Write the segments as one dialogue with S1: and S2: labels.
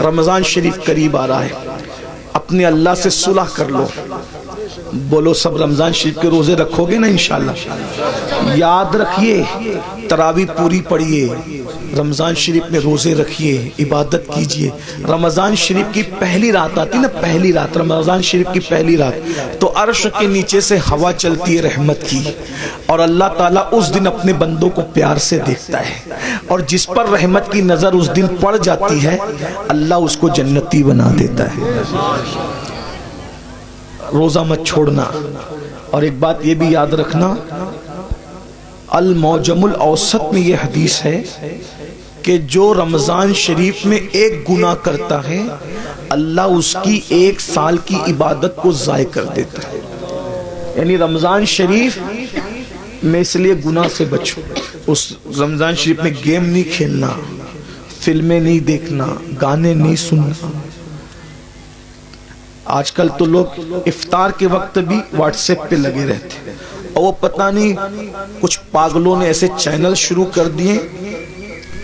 S1: رمضان شریف قریب آ رہا ہے، اپنے اللہ سے صلح کر لو. بولو سب رمضان شریف کے روزے رکھو گے نا انشاءاللہ؟ یاد رکھیے، تراویح پوری پڑھیے، رمضان شریف میں روزے رکھیے، عبادت کیجئے. رمضان شریف کی پہلی رات آتی نا، پہلی رات، رمضان شریف کی پہلی رات، تو عرش کے نیچے سے ہوا چلتی ہے رحمت کی، اور اللہ تعالیٰ اس دن اپنے بندوں کو پیار سے دیکھتا ہے، اور جس پر رحمت کی نظر اس دن پڑ جاتی ہے اللہ اس کو جنتی بنا دیتا ہے. روزہ مت چھوڑنا. اور ایک بات یہ بھی یاد رکھنا، المعجم الاوسط میں یہ حدیث ہے کہ جو رمضان شریف میں ایک گناہ کرتا ہے اللہ اس کی 1 سال کی عبادت کو ضائع کر دیتا ہے. یعنی رمضان شریف میں اس لیے گناہ سے بچو. اس رمضان شریف میں گیم نہیں کھیلنا، فلمیں نہیں دیکھنا، گانے نہیں سننا. آج کل تو لوگ افطار کے وقت بھی واٹس ایپ پہ لگے رہتے ہیں، اور وہ پتہ نہیں کچھ پاگلوں نے ایسے چینل شروع کر دیے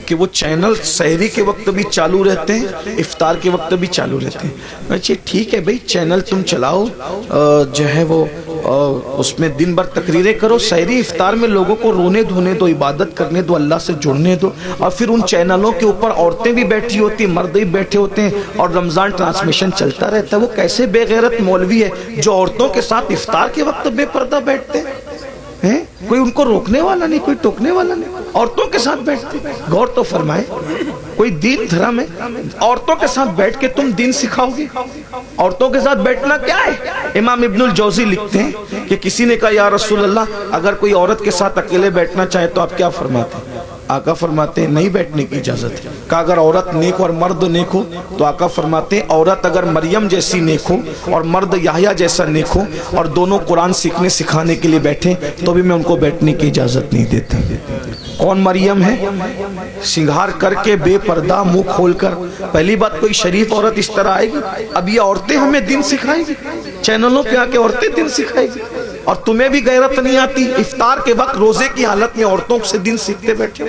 S1: کہ وہ چینل سحری کے وقت بھی چالو رہتے ہیں، افطار کے وقت بھی چالو رہتے ہیں. اچھا ٹھیک ہے بھائی، چینل تم چلاؤ، جو ہے وہ اس میں دن بھر تقریریں کرو، سحری افطار میں لوگوں کو رونے دھونے دو، عبادت کرنے دو، اللہ سے جڑنے دو. اور پھر ان چینلوں کے اوپر عورتیں بھی بیٹھی ہوتی ہیں، مرد بھی بیٹھے ہوتے ہیں، اور رمضان ٹرانسمیشن چلتا رہتا ہے. وہ کیسے بے غیرت مولوی ہے جو عورتوں کے ساتھ افطار کے وقت بے پردہ بیٹھتے ہیں؟ کوئی ان کو روکنے والا نہیں، کوئی ٹوکنے والا نہیں، عورتوں کے ساتھ بیٹھتے. غور تو فرمائے، کوئی دین دھرم ہے؟ عورتوں کے ساتھ بیٹھ کے تم دین سکھاؤ گے؟ عورتوں کے ساتھ بیٹھنا کیا ہے؟ امام ابن الجوزی لکھتے ہیں کہ کسی نے کہا یا رسول اللہ اگر کوئی عورت کے ساتھ اکیلے بیٹھنا چاہے تو آپ کیا فرماتے ہیں؟ آقا فرماتے ہیں نہیں بیٹھنے کی اجازت ہے. کہا اگر عورت نیک اور مرد نیک ہو؟ تو آقا فرماتے ہیں عورت اگر مریم جیسی نیک ہو اور مرد یحییٰ جیسا نیک ہو اور دونوں قرآن سیکھنے سکھانے کے لیے بیٹھیں تو بھی میں ان کو بیٹھنے کی اجازت نہیں دیتا. کون مریم ہے؟ سنگھار کر کے بے پردہ منہ کھول کر. پہلی بات کوئی شریف عورت اس طرح آئے گی؟ اب یہ عورتیں ہمیں دین سکھائیں گی، چینلوں پہ آ کے عورتیں دین سکھائیں گی. اور تمہیں بھی غیرت نہیں آتی افطار کے وقت روزے کی حالت میں عورتوں سے دین سیکھتے بیٹھے؟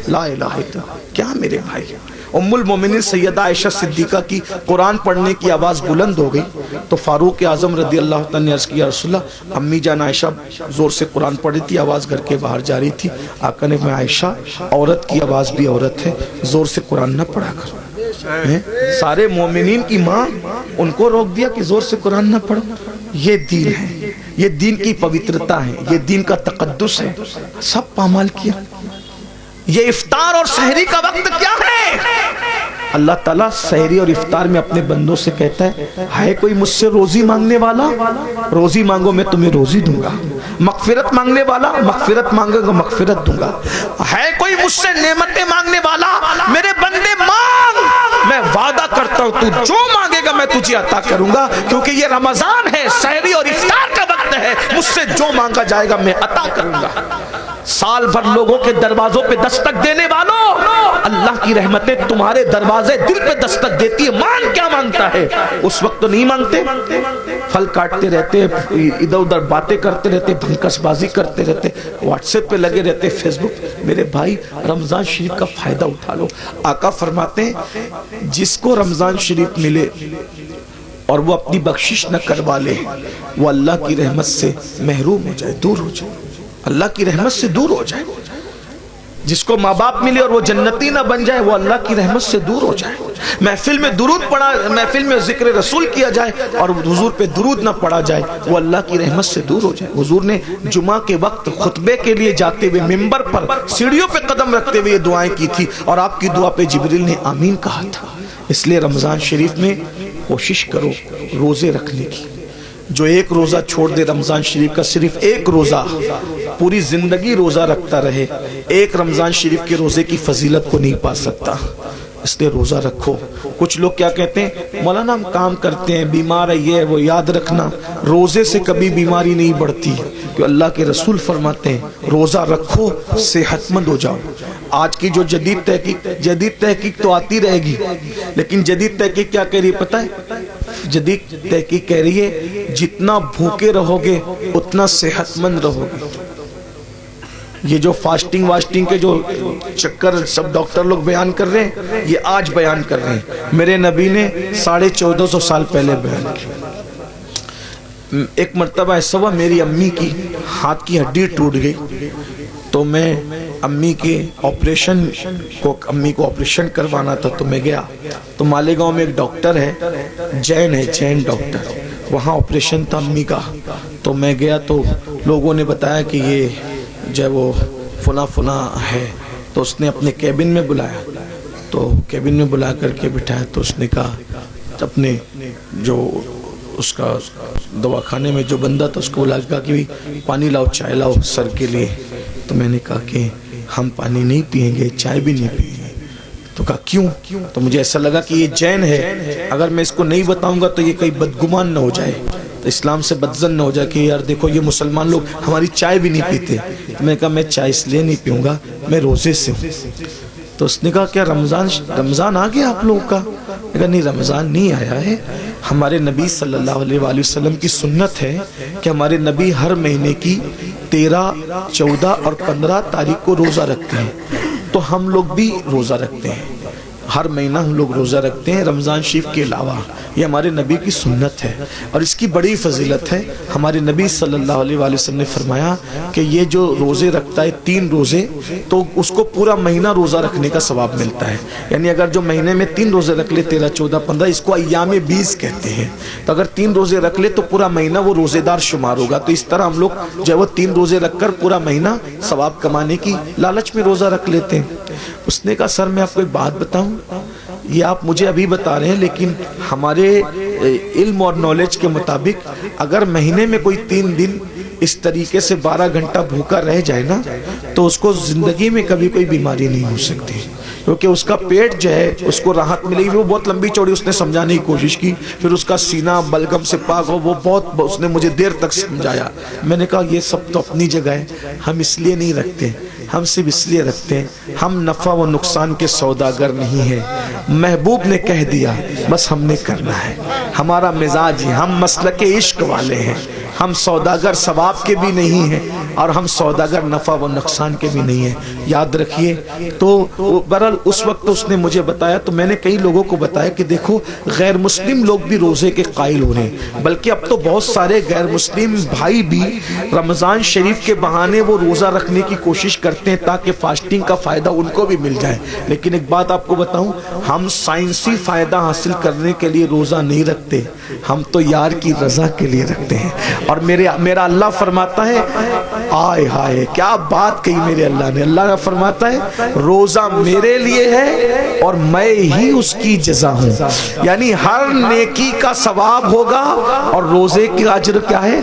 S1: لا الہ الا اللہ. کیا میرے بھائی، ام المومنین سیدہ عائشہ صدیقہ کی قرآن پڑھنے کی آواز بلند ہو گئی تو فاروق اعظم رضی اللہ تعالیٰ نے عرض کیا رسول اللہ امی جان عائشہ زور سے قرآن پڑھ رہی تھی، آواز گھر کے باہر جا رہی تھی. آقا نے فرمایا عائشہ عورت کی آواز بھی عورت ہے، زور سے قرآن نہ پڑھا کرو. سارے مومنین کی ماں ان کو روک دیا کہ زور سے قرآن نہ پڑھو. یہ دین ہے، یہ دین کی پوترتا ہے، یہ دین کا تقدس ہے. سب پامال کیا. یہ افطار اور سحری کا وقت کیا ہے؟ اللہ تعالیٰ سحری اور افطار میں اپنے بندوں سے کہتا ہے کوئی مجھ سے روزی مانگنے والا؟ روزی مانگو میں تمہیں روزی دوں گا. مغفرت مانگنے والا؟ مغفرت مانگے گا مغفرت دوں گا. ہے کوئی مجھ سے نعمتیں مانگنے والا؟ میرے بندے مانگ، میں وعدہ کرتا ہوں تو جو مانگے گا میں تجھے عطا کروں گا. کیونکہ یہ رمضان ہے، سحری اور افطار کا وقت ہے، مجھ سے جو مانگا جائے گا میں عطا کروں گا. سال بھر لوگوں کے دروازوں پہ دستک دینے والوں، اللہ کی رحمتیں تمہارے دروازے دل پہ دستک دیتی ہے. مان کیا مانگتا ہے؟ اس وقت تو نہیں مانگتے، پھل کاٹتے رہتے، ادھر ادھر باتیں کرتے رہتے، بھنکس بازی کرتے رہتے، واٹس ایپ پہ لگے رہتے، فیس بک. میرے بھائی رمضان شریف کا فائدہ اٹھا لو. آقا فرماتے ہیں جس کو رمضان شریف ملے اور وہ اپنی بخشش نہ کروا لے وہ اللہ کی رحمت سے محروم ہو جائے، دور ہو جائے، اللہ کی رحمت سے دور ہو جائے. جس کو ماں باپ ملے اور وہ جنتی نہ بن جائے وہ اللہ کی رحمت سے دور ہو جائے. محفل میں درود پڑھا، محفل میں ذکر رسول کیا جائے اور حضور پہ درود نہ پڑھا جائے وہ اللہ کی رحمت سے دور ہو جائے. حضور نے جمعہ کے وقت خطبے کے لیے جاتے ہوئے ممبر پر سیڑھیوں پہ قدم رکھتے ہوئے یہ دعائیں کی تھی اور آپ کی دعا پہ جبریل نے آمین کہا تھا. اس لیے رمضان شریف میں کوشش کرو روزے رکھنے کی. جو ایک روزہ چھوڑ دے رمضان شریف کا، صرف ایک روزہ، پوری زندگی روزہ رکھتا رہے، ایک رمضان شریف کے روزے کی فضیلت کو نہیں پا سکتا. اس لیے روزہ رکھو. کچھ لوگ کیا کہتے ہیں مولانا ہم کام کرتے ہیں، بیمار ہے، یہ وہ. یاد رکھنا روزے سے کبھی بیماری نہیں بڑھتی، کہ اللہ کے رسول فرماتے ہیں روزہ رکھو صحت مند ہو جاؤ. آج کی جو جدید تحقیق تو آتی رہے گی، لیکن جدید تحقیق کیا کہہ رہی ہے پتہ ہے؟ جدید تحقیق کہہ رہی ہے جتنا بھوکے رہو گے اتنا صحت مند رہو گے. یہ جو فاسٹنگ واسٹنگ کے جو چکر سب ڈاکٹر لوگ بیان کر رہے ہیں، یہ آج بیان کر رہے ہیں، میرے نبی نے 1450 سال پہلے بیان کیا۔ ایک مرتبہ ایسا ہوا، میری امی کی ہاتھ کی ہڈی ٹوٹ گئی، تو میں امی کو آپریشن کروانا تھا، تو میں گیا، تو مالیگاؤں میں ایک ڈاکٹر ہے، جین ڈاکٹر، وہاں آپریشن تھا امی کا، تو میں گیا، تو لوگوں نے بتایا کہ یہ جو وہ فلاں ہے، تو اس نے اپنے کیبن میں بلایا، تو کیبن میں بلا کر کے بٹھایا، تو اس نے کہا اپنے جو اس کا دواخانے میں جو بندہ تھا اس کو بلا کے کہا کہ پانی لاؤ، چائے لاؤ سر کے لیے، تو میں نے کہا کہ ہم پانی نہیں پیئیں گے، چائے بھی نہیں پیئیں گے، تو کہا کیوں؟ تو مجھے ایسا لگا کہ یہ جین ہے، اگر میں اس کو نہیں بتاؤں گا تو یہ کہیں بدگمان نہ ہو جائے، تو اسلام سے بدزن نہ ہو جائے کہ یار دیکھو یہ مسلمان لوگ ہماری چائے بھی نہیں پیتے۔ تو میں نے کہا میں چائے اس لیے نہیں پیوں گا، میں روزے سے ہوں۔ تو اس نے کہا کیا رمضان آ گیا آپ لوگوں کا؟ میں نے کہا نہیں، رمضان نہیں آیا ہے، ہمارے نبی صلی اللہ علیہ وآلہ وسلم کی سنت ہے کہ ہمارے نبی ہر مہینے کی 13، 14 اور 15 تاریخ کو روزہ رکھتے ہیں، تو ہم لوگ بھی روزہ رکھتے ہیں، ہر مہینہ ہم لوگ روزہ رکھتے ہیں رمضان شریف کے علاوہ، یہ ہمارے نبی کی سنت ہے، اور اس کی بڑی فضیلت ہے۔ ہمارے نبی صلی اللہ علیہ وآلہ وسلم نے فرمایا کہ یہ جو روزے رکھتا ہے 3 روزے، تو اس کو پورا مہینہ روزہ رکھنے کا ثواب ملتا ہے، یعنی اگر جو مہینے میں 3 روزے رکھ لے، 13، 14، 15، اس کو ایام 20 کہتے ہیں، تو اگر 3 روزے رکھ لے تو پورا مہینہ وہ روزے دار شمار ہوگا، تو اس طرح ہم لوگ جو ہے وہ 3 روزے رکھ کر پورا مہینہ ثواب کمانے کی لالچ میں روزہ رکھ لیتے ہیں۔ اس نے کہا سر میں آپ کو ایک بات بتاؤں، یہ آپ مجھے ابھی بتا رہے ہیں، لیکن ہمارے علم اور نالج کے مطابق اگر مہینے میں کوئی 3 دن اس طریقے سے 12 گھنٹہ بھوکا رہ جائے نا، تو اس کو زندگی میں کبھی کوئی بیماری نہیں ہو سکتی، کیونکہ اس کا پیٹ جو ہے اس کو راحت ملے گی۔ وہ بہت لمبی چوڑی اس نے سمجھانے کی کوشش کی، پھر اس کا سینہ بلغم سے پاک ہو، وہ بہت اس نے مجھے دیر تک سمجھایا۔ میں نے کہا یہ سب تو اپنی جگہ ہے، ہم اس لیے نہیں رکھتے، ہم صرف اس لیے رکھتے ہیں ہم نفع و نقصان کے سوداگر نہیں ہیں، محبوب نے کہہ دیا بس ہم نے کرنا ہے، ہمارا مزاج ہے، ہم مسلک عشق والے ہیں، ہم سوداگر ثواب کے بھی نہیں ہیں اور ہم سوداگر نفع و نقصان کے بھی نہیں ہیں، یاد رکھیے۔ تو برحال اس وقت اس نے مجھے بتایا، تو میں نے کئی لوگوں کو بتایا کہ دیکھو غیر مسلم لوگ بھی روزے کے قائل ہو رہے ہیں، بلکہ اب تو بہت سارے غیر مسلم بھائی بھی رمضان شریف کے بہانے وہ روزہ رکھنے کی کوشش کرتے ہیں تاکہ فاسٹنگ کا فائدہ ان کو بھی مل جائے۔ لیکن ایک بات آپ کو بتاؤں، ہم سائنسی فائدہ حاصل کرنے کے لیے روزہ نہیں رکھتے، ہم تو یار کی رضا کے لیے رکھتے ہیں۔ اور میرا اللہ فرماتا ہے، آئے ہائے کیا بات کہی میرے اللہ نے، اللہ فرماتا ہے روزہ میرے لیے ہے اور میں ہی اس کی جزا ہوں، یعنی ہر نیکی کا ثواب ہوگا اور روزے کی اجر کیا ہے؟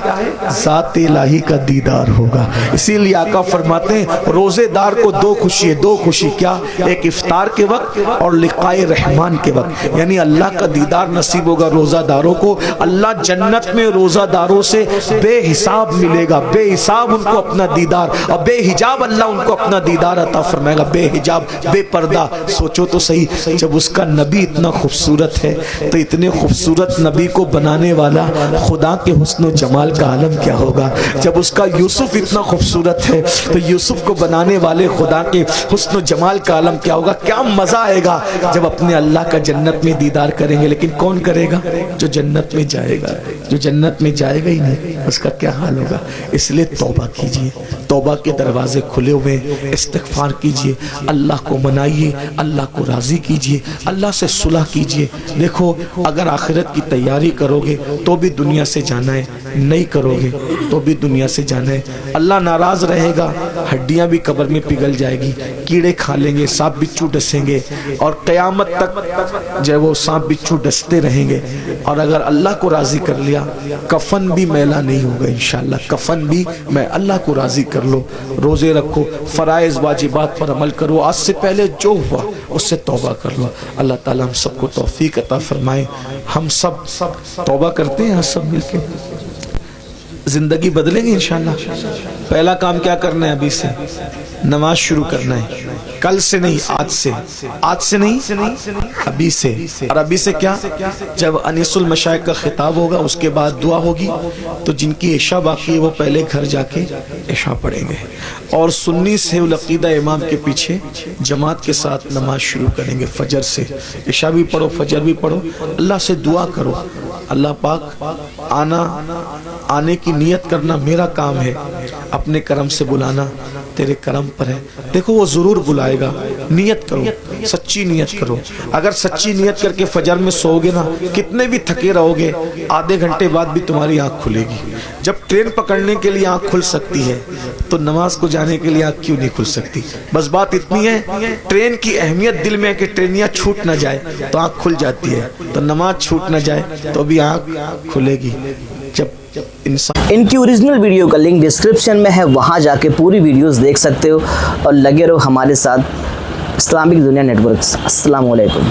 S1: ذات الہی کا دیدار ہوگا۔ اسی لیے آقا فرماتے ہیں روزے دار کو 2 خوشی ہے، 2 خوشی کیا؟ ایک افطار کے وقت اور لقائے رحمان کے وقت، یعنی اللہ کا دیدار نصیب ہوگا روزہ داروں کو، اللہ جنت میں روزہ داروں سے بے حساب ملے گا، بے حساب ان کو اپنا دیدار، اور بے حجاب اللہ ان کو اپنا دیدار عطا فرمائے گا، بے حجاب، بے پردہ۔ سوچو تو صحیح، جب اس کا نبی اتنا خوبصورت ہے تو اتنے خوبصورت نبی کو بنانے والا خدا کے حسن و جمال کا عالم کیا ہوگا؟ جب اس کا یوسف اتنا خوبصورت ہے تو یوسف کو بنانے والے خدا کے حسن و جمال کا عالم کیا ہوگا؟ کیا مزہ آئے گا جب اپنے اللہ کا جنت میں دیدار کریں گے۔ لیکن کون کرے گا؟ جو جنت میں جائے گا، جو جنت میں جائے گا ہی نہیں اس کا کیا حال ہوگا؟ اس لیے توبہ کیجئے، توبہ کے دروازے کھلے ہوئے، استغفار کیجئے، اللہ کو منائیے، اللہ کو راضی کیجئے، اللہ سے صلح کیجئے۔ دیکھو اگر آخرت کی تیاری کرو گے تو بھی دنیا سے جانا ہے، نہیں کرو گے تو بھی دنیا سے جانا ہے۔ اللہ ناراض رہے گا، ہڈیاں بھی قبر میں پگھل جائے گی، کیڑے کھا لیں گے، سانپ بچھو ڈسیں گے، اور قیامت تک جو وہ سانپ بچھو ڈستے رہیں گے۔ اور اگر اللہ کو راضی کر لیا کفن بھی میلا نہیں ہوگا انشاءاللہ، کفن بھی میں اللہ کو راضی کر لو، روزے رکھو، فرائض واجبات پر عمل کرو، آج سے پہلے جو ہوا اس سے توبہ کر لو۔ اللہ تعالیٰ ہم سب کو توفیق عطا فرمائے۔ ہم سب توبہ کرتے ہیں سب مل کے۔ زندگی بدلیں گے انشاءاللہ. پہلا کام کیا کرنا ہے؟ ابھی سے نماز شروع کرنا ہے. کل سے نہیں، آج سے. آج سے نہیں، ابھی سے. اور ابھی سے کیا؟ جب انیس المشائخ کا خطاب ہوگا اس کے بعد دعا ہوگی تو جن کی عشاء باقی ہے وہ پہلے گھر جا کے عشاء پڑھیں گے اور سنی سے العقیدہ امام کے پیچھے جماعت کے ساتھ نماز شروع کریں گے. فجر سے عشاء بھی پڑھو، فجر بھی پڑھو. اللہ سے دعا کرو، اللہ پاک آنے کی نیت کرنا میرا کام ہے، اپنے کرم سے بلانا تیرے کرم پر ہے. دیکھو وہ ضرور بلائے گا. نیت کرو، سچی نیت کرو. اگر سچی نیت کر کے فجر میں سو گے نا، کتنے بھی تھکے رہو گے، آدھے گھنٹے بعد بھی تمہاری آنکھ کھلے گی. جب ٹرین پکڑنے کے لیے آنکھ کھل سکتی ہے تو نماز کو جانے کے لیے آنکھ کیوں نہیں کھل سکتی؟ بس بات اتنی ہے، ٹرین کی اہمیت دل میں ہے کہ ٹرینیاں چھوٹ نہ جائے تو آنکھ کھل جاتی ہے، تو نماز چھوٹ نہ جائے تو بھی آنکھ کھلے گی. جب
S2: ان کی اوریجنل ویڈیو کا لنک ڈسکرپشن میں ہے، وہاں جا کے پوری ویڈیوز دیکھ سکتے ہو اور لگے رہو ہمارے ساتھ اسلامک دنیا نیٹ ورکس. السلام علیکم.